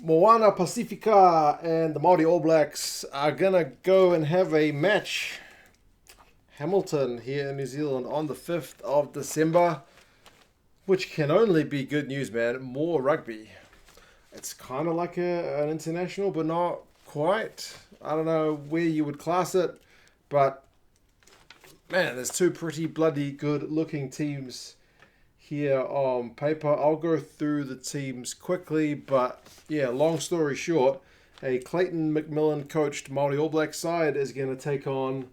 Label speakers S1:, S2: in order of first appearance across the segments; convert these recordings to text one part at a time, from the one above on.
S1: Moana Pacifica and the Maori All Blacks are gonna go and have a match. Hamilton here in New Zealand on the 5th of December, which can only be good news, man. More rugby. It's kind of like an international, but not quite. I don't know where you would class it, but man, there's two pretty bloody good looking teams here on paper. I'll go through the teams quickly, but yeah, long story short, a Clayton McMillan coached Maori All Blacks side is going to take on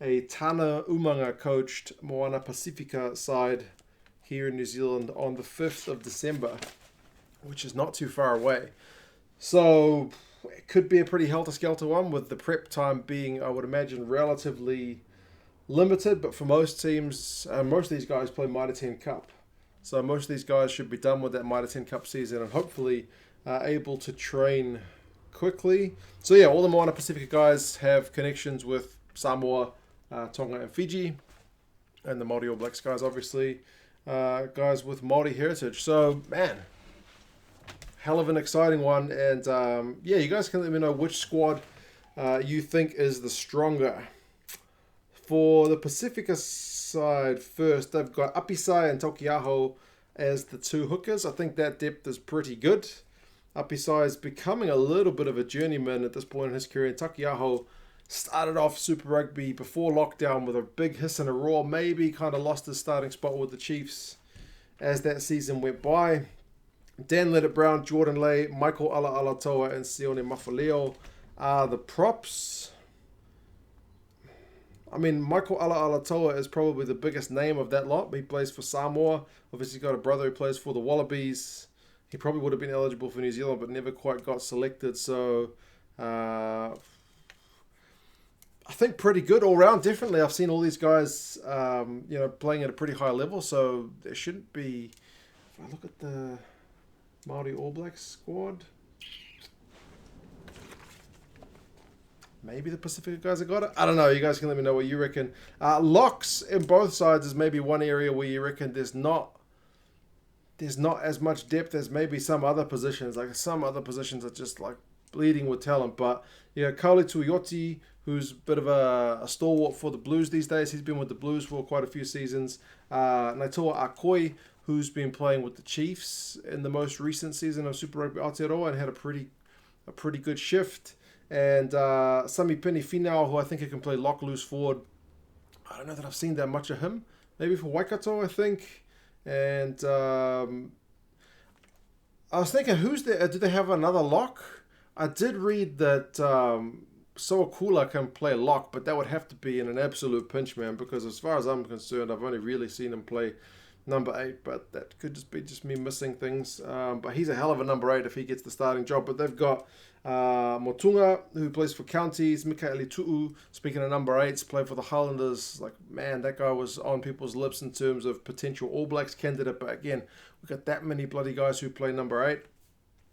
S1: a Tana Umanga coached Moana Pacifica side here in New Zealand on the 5th of December, which is not too far away. So it could be a pretty helter-skelter one, with the prep time being, I would imagine, relatively limited. But for most teams, most of these guys play Mitre 10 Cup. So most of these guys should be done with that Mitre 10 Cup season and hopefully able to train quickly. So yeah, all the Moana Pacifica guys have connections with Samoa, Tonga and Fiji. And the Maori All Blacks guys, obviously, guys with Maori heritage. So, man, hell of an exciting one. And yeah, you guys can let me know which squad you think is the stronger. For the Pacifica side first, they've got Apisai and Tokiaho as the two hookers. I think that depth is pretty good. Apisai is becoming a little bit of a journeyman at this point in his career. Tokiaho started off Super Rugby before lockdown with a big hiss and a roar. Maybe kind of lost his starting spot with the Chiefs as that season went by. Dan Leonard-Brown, Jordan Lay, Michael Ala'alatoa, and Sione Mafaleo are the props. I mean, Michael Ala'alatoa is probably the biggest name of that lot. He plays for Samoa. Obviously, got a brother who plays for the Wallabies. He probably would have been eligible for New Zealand, but never quite got selected. So, I think pretty good all round. Definitely, I've seen all these guys, playing at a pretty high level. So there shouldn't be. If I look at the Maori All Blacks squad, maybe the Pacific guys have got it. I don't know. You guys can let me know what you reckon. Locks in both sides is maybe one area where you reckon there's not as much depth as maybe some other positions. Like some other positions are just like bleeding with talent. But yeah, Kaole Tuioti, who's a bit of a stalwart for the Blues these days. He's been with the Blues for quite a few seasons. Naitoa Akoi, who's been playing with the Chiefs in the most recent season of Super Rugby Aotearoa and had a pretty good shift. And Sami Pini Finau, who I think he can play lock loose forward. I don't know that I've seen that much of him. Maybe for Waikato, I think. And I was thinking, who's there? Do they have another lock? I did read that Soa Kula can play lock, but that would have to be in an absolute pinch, man, because as far as I'm concerned, I've only really seen him play number 8, but that could just be me missing things. But he's a hell of a number 8 if he gets the starting job. But they've got Motunga, who plays for Counties, Mikaeli Tu'u, speaking of number 8s, played for the Highlanders. Like, man, that guy was on people's lips in terms of potential All Blacks candidate. But again, we've got that many bloody guys who play number 8.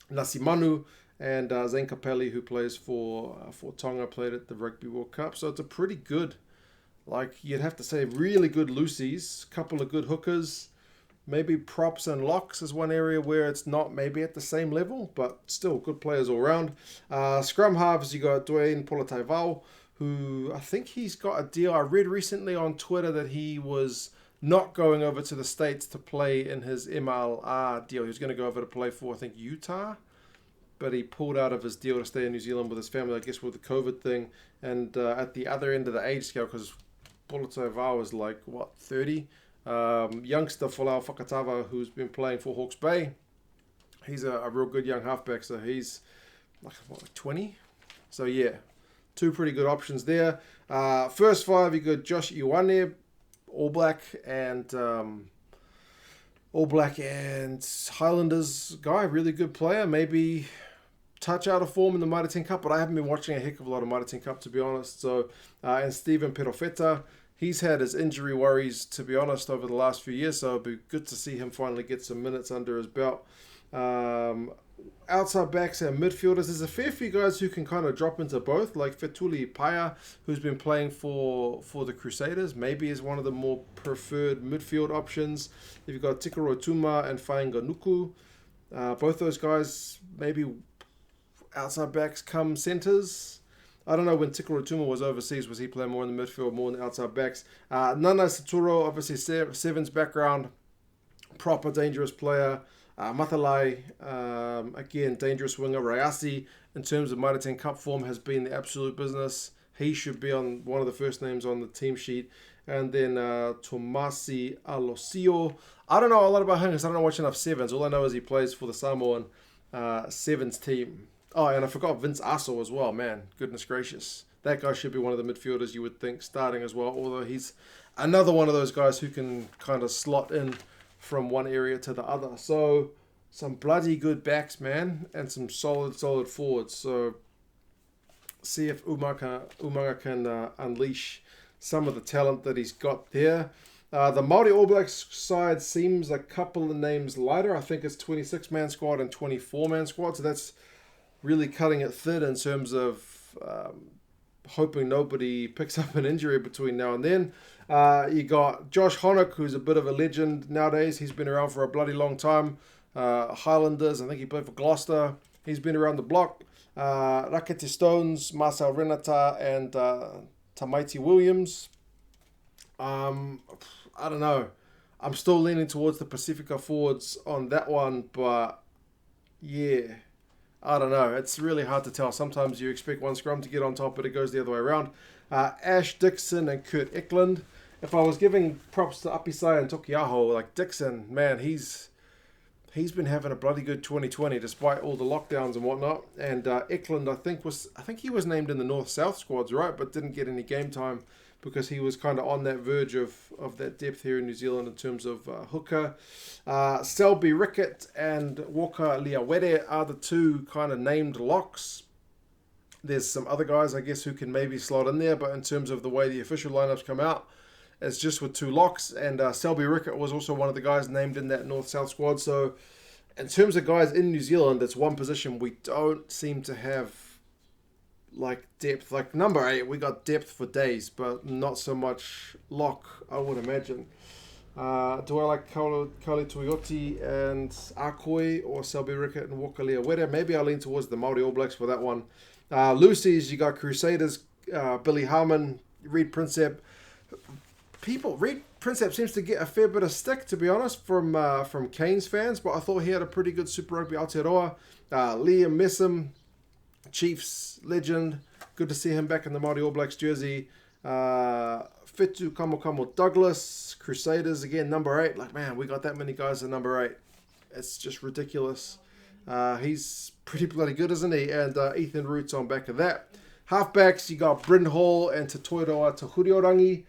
S1: Nasi Manu and Zane Capelli, who plays for Tonga, played at the Rugby World Cup. So it's a pretty good, like you'd have to say, really good loosies, couple of good hookers. Maybe props and locks is one area where it's not maybe at the same level, but still good players all round. Scrum halves, you got Dwayne Polataivao, who I think he's got a deal. I read recently on Twitter that he was not going over to the States to play in his MLR deal. He was going to go over to play for, I think, Utah, but he pulled out of his deal to stay in New Zealand with his family, I guess with the COVID thing. And at the other end of the age scale, because Polataivao is like, 30? Youngster Folau Whakatava, who's been playing for Hawke's Bay. He's a real good young halfback, so he's like 20? So yeah, two pretty good options there. First 5, you got Josh Ioane, All Black and Highlanders guy, really good player. Maybe touch out of form in the Mitre 10 Cup, but I haven't been watching a heck of a lot of Mitre 10 Cup, to be honest. So and Stephen Perofeta, he's had his injury worries, to be honest, over the last few years, so it'd be good to see him finally get some minutes under his belt. Outside backs and midfielders, there's a fair few guys who can kind of drop into both, like Fetuli Paya, who's been playing for the Crusaders, maybe is one of the more preferred midfield options. If you've got Tikaro Tuma and Fainga Nuku, both those guys maybe outside backs come centres. I don't know when Tikuru Tuma was overseas, was he playing more in the midfield, more in the outside backs? Nana Saturo, obviously Sevens background, proper dangerous player. Matalai, again, dangerous winger. Rayasi, in terms of Mitre 10 Cup form, has been the absolute business. He should be on one of the first names on the team sheet. And then Tomasi Alosio. I don't know a lot about him because I don't watch enough Sevens. All I know is he plays for the Samoan Sevens team. Oh, and I forgot Vince Aso as well. Man, goodness gracious. That guy should be one of the midfielders you would think starting as well. Although he's another one of those guys who can kind of slot in from one area to the other. So some bloody good backs, man. And some solid forwards. So see if Umaga can unleash some of the talent that he's got there. The Maori All Blacks side seems a couple of names lighter. I think it's 26-man squad and 24-man squad. So that's really cutting it thin in terms of hoping nobody picks up an injury between now and then. You got Josh Honock, who's a bit of a legend nowadays. He's been around for a bloody long time. Highlanders, I think he played for Gloucester. He's been around the block. Rakete Stones, Marcel Renata, and Tamaiti Williams. I don't know. I'm still leaning towards the Pasifika forwards on that one, but yeah, I don't know. It's really hard to tell. Sometimes you expect one scrum to get on top, but it goes the other way around. Ash Dixon and Kurt Eklund. If I was giving props to Apisai and Tokiaho, like Dixon, man, he's been having a bloody good 2020 despite all the lockdowns and whatnot. And Eklund, I think he was named in the North-South squads, right? But didn't get any game time because he was kind of on that verge of that depth here in New Zealand in terms of hooker. Selby Rickett and Walker Liawere are the two kind of named locks. There's some other guys, I guess, who can maybe slot in there, but in terms of the way the official lineups come out, it's just with two locks. And Selby Rickett was also one of the guys named in that North-South squad. So in terms of guys in New Zealand, it's one position we don't seem to have like depth. Like number 8, we got depth for days, but not so much lock, I would imagine. Do I like Kali Tuioti and Akoi or Selby Rickett and Walker Liawere? Maybe I'll lean towards the Maori All Blacks for that one. Lucy's, you got Crusaders, Billy Harmon, Reed Prinsep. Reed Prinsep seems to get a fair bit of stick, to be honest, from Canes fans, but I thought he had a pretty good Super Rugby Aotearoa. Liam Messam, Chiefs legend. Good to see him back in the Maori All Blacks jersey. Fitu Kamokamo Douglas, Crusaders, again, number 8. Like, man, we got that many guys at number 8. It's just ridiculous. He's pretty bloody good, isn't he? And Ethan Root's on back of that. Halfbacks, you got Bryn Hall and Te Toiroa Te Huriorangi.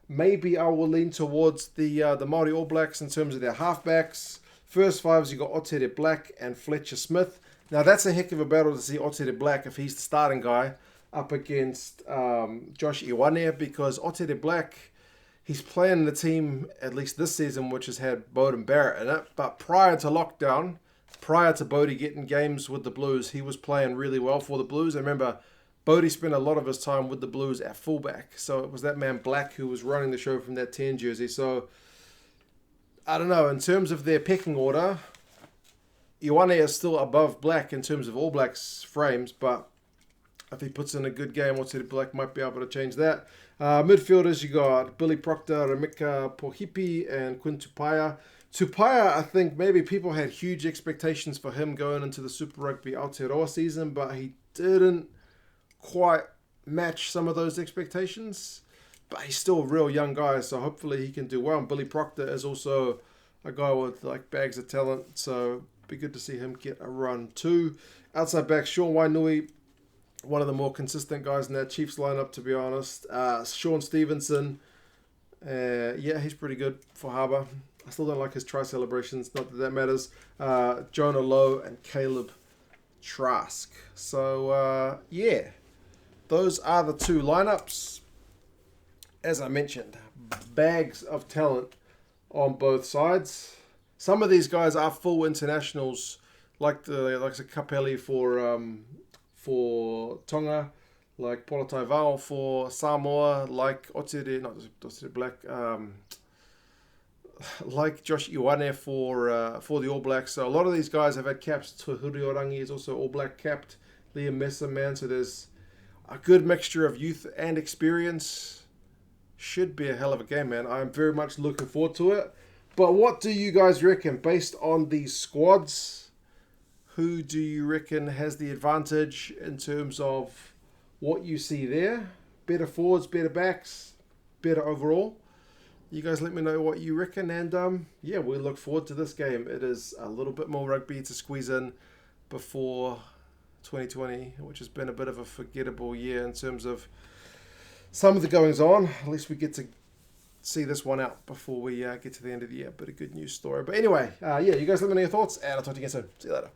S1: Maybe I will lean towards the Maori All Blacks in terms of their halfbacks. First fives, you got Otere Black and Fletcher Smith. Now, that's a heck of a battle to see Otere Black, if he's the starting guy, up against Josh Ioane, because Otere Black, he's playing the team, at least this season, which has had Bowden Barrett in it. But prior to lockdown, prior to Bodie getting games with the Blues, he was playing really well for the Blues. I remember Bodie spent a lot of his time with the Blues at fullback. So it was that man Black who was running the show from that 10 jersey. So, I don't know. In terms of their pecking order, Ioane is still above Black in terms of All Blacks frames. But if he puts in a good game, Otere Black might be able to change that. Midfielders, you got Billy Proctor, Remika Pohipi, and Quinn Tupaia. Tupaia, I think maybe people had huge expectations for him going into the Super Rugby Aotearoa season, but he didn't quite match some of those expectations. But he's still a real young guy, so hopefully he can do well. And Billy Proctor is also a guy with like bags of talent, so be good to see him get a run too. Outside back, Sean Wainui, one of the more consistent guys in that Chiefs lineup, to be honest. Sean Stevenson, yeah, he's pretty good for Harbour. I still don't like his try celebrations, not that that matters. Jonah Lowe and Caleb Trask. So, yeah, those are the two lineups. As I mentioned, bags of talent on both sides. Some of these guys are full internationals, like Kapeli for Tonga, like Polotai Vao for Samoa, like Otere Black, like Josh Ioane for the All Blacks. So a lot of these guys have had caps. Te Huriorangi is also All Black capped. Liam Messer, man. So there's a good mixture of youth and experience. Should be a hell of a game, man. I'm very much looking forward to it. But what do you guys reckon based on these squads? Who do you reckon has the advantage in terms of what you see there? Better forwards, better backs, better overall? You guys let me know what you reckon, and yeah, we look forward to this game. It is a little bit more rugby to squeeze in before 2020, which has been a bit of a forgettable year in terms of some of the goings on. At least we get to see this one out before we get to the end of the year. Bit of good news story. But anyway, yeah, you guys let me know your thoughts, and I'll talk to you again soon. See you later.